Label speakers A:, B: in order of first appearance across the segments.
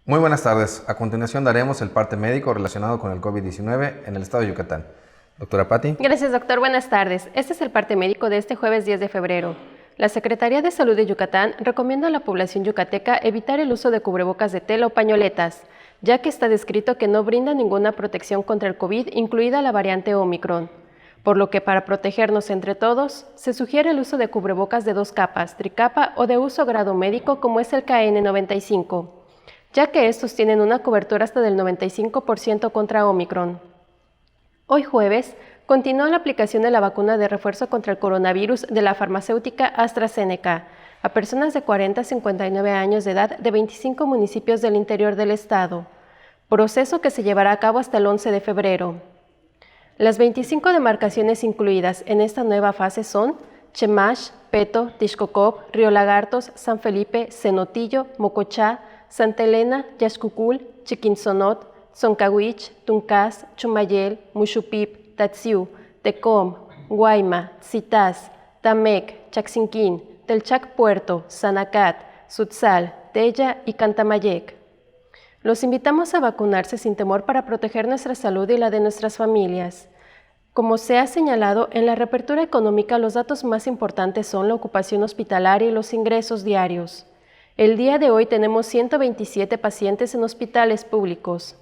A: Muy buenas tardes. A continuación daremos el parte médico relacionado con el COVID-19 en el estado de Yucatán. Doctora Patti.
B: Gracias, doctor. Buenas tardes. Este es el parte médico de este jueves 10 de febrero. La Secretaría de Salud de Yucatán recomienda a la población yucateca evitar el uso de cubrebocas de tela o pañoletas, ya que está descrito que no brinda ninguna protección contra el COVID, incluida la variante Omicron. Por lo que para protegernos entre todos, se sugiere el uso de cubrebocas de 2 capas, tricapa o de uso grado médico como es el KN95, ya que estos tienen una cobertura hasta del 95% contra Omicron. Hoy jueves, continúa la aplicación de la vacuna de refuerzo contra el coronavirus de la farmacéutica AstraZeneca a personas de 40 a 59 años de edad de 25 municipios del interior del estado, proceso que se llevará a cabo hasta el 11 de febrero. Las 25 demarcaciones incluidas en esta nueva fase son Chemash, Peto, Tixcocop, Río Lagartos, San Felipe, Cenotillo, Mocochá, Santa Elena, Yaxcucul, Chiquinzonot, Zoncahuich, Tuncás, Chumayel, Muxupip, Tatsiu, Tecom, Guayma, Citás, Tamec, Chaxinquín, Telchac Puerto, Sanacat, Sutzal, Tella y Cantamayec. Los invitamos a vacunarse sin temor para proteger nuestra salud y la de nuestras familias. Como se ha señalado, en la reapertura económica los datos más importantes son la ocupación hospitalaria y los ingresos diarios. El día de hoy tenemos 127 pacientes en hospitales públicos.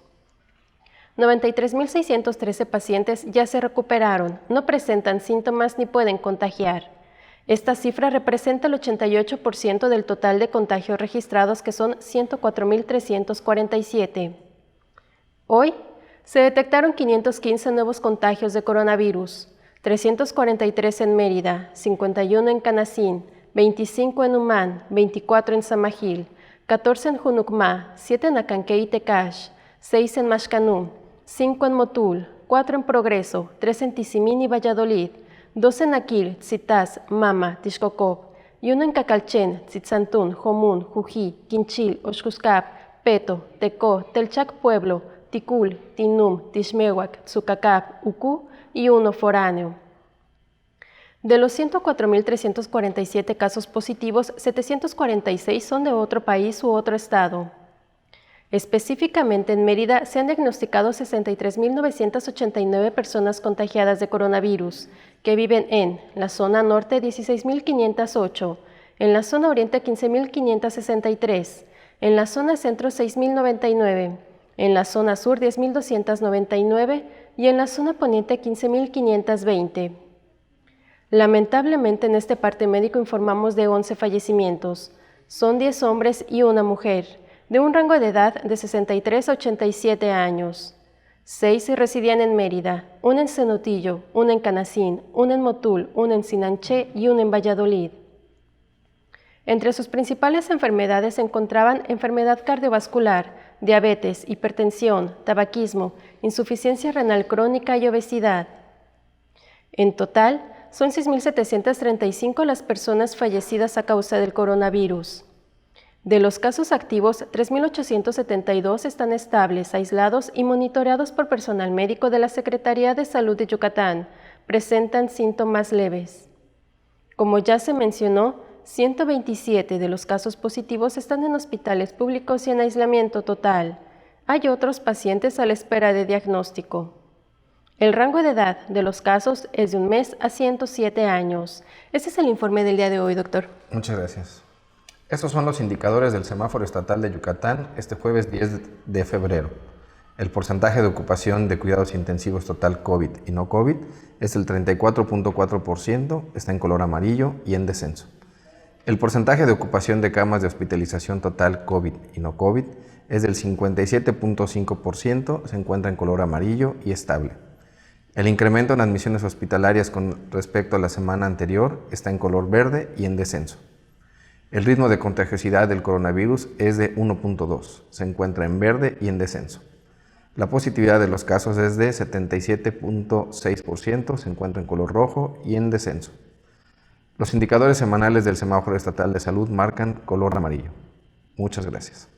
B: 93.613 pacientes ya se recuperaron, no presentan síntomas ni pueden contagiar. Esta cifra representa el 88% del total de contagios registrados, que son 104.347. Hoy se detectaron 515 nuevos contagios de coronavirus, 343 en Mérida, 51 en Canacín, 25 en Humán, 24 en Samajil, 14 en Junucmá, 7 en Acanqué y Tecash, 6 en Maxcanú, 5 en Motul, 4 en Progreso, 3 en Tizimín y Valladolid, 2 en Aquil, Tzitás, Mama, Tixcocop, y 1 en Cacalchen, Tzitzantún, Jomún, Jují, Quinchil, Oxcuscap, Peto, Tecó, Telchac Pueblo, Ticul, Tinum, Tixmehuac, Tzucacap, Ucú y 1 foráneo. De los 104.347 casos positivos, 746 son de otro país u otro estado. Específicamente en Mérida se han diagnosticado 63.989 personas contagiadas de coronavirus, que viven en la zona norte 16.508, en la zona oriente 15.563, en la zona centro 6.099, en la zona sur 10.299 y en la zona poniente 15.520. Lamentablemente en este parte médico informamos de 11 fallecimientos. Son 10 hombres y 1 mujer, de un rango de edad de 63 a 87 años. 6 residían en Mérida, 1 en Cenotillo, 1 en Canacín, 1 en Motul, 1 en Sinanché y 1 en Valladolid. Entre sus principales enfermedades se encontraban enfermedad cardiovascular, diabetes, hipertensión, tabaquismo, insuficiencia renal crónica y obesidad. En total, son 6.735 las personas fallecidas a causa del coronavirus. De los casos activos, 3.872 están estables, aislados y monitoreados por personal médico de la Secretaría de Salud de Yucatán. Presentan síntomas leves. Como ya se mencionó, 127 de los casos positivos están en hospitales públicos y en aislamiento total. Hay otros pacientes a la espera de diagnóstico. El rango de edad de los casos es de 1 mes a 107 años. Este es el informe del día de hoy, doctor.
A: Muchas gracias. Estos son los indicadores del semáforo estatal de Yucatán este jueves 10 de febrero. El porcentaje de ocupación de cuidados intensivos total COVID y no COVID es el 34.4%, está en color amarillo y en descenso. El porcentaje de ocupación de camas de hospitalización total COVID y no COVID es del 57.5%, se encuentra en color amarillo y estable. El incremento en admisiones hospitalarias con respecto a la semana anterior está en color verde y en descenso. El ritmo de contagiosidad del coronavirus es de 1.2, se encuentra en verde y en descenso. La positividad de los casos es de 77.6%, se encuentra en color rojo y en descenso. Los indicadores semanales del semáforo estatal de salud marcan color amarillo. Muchas gracias.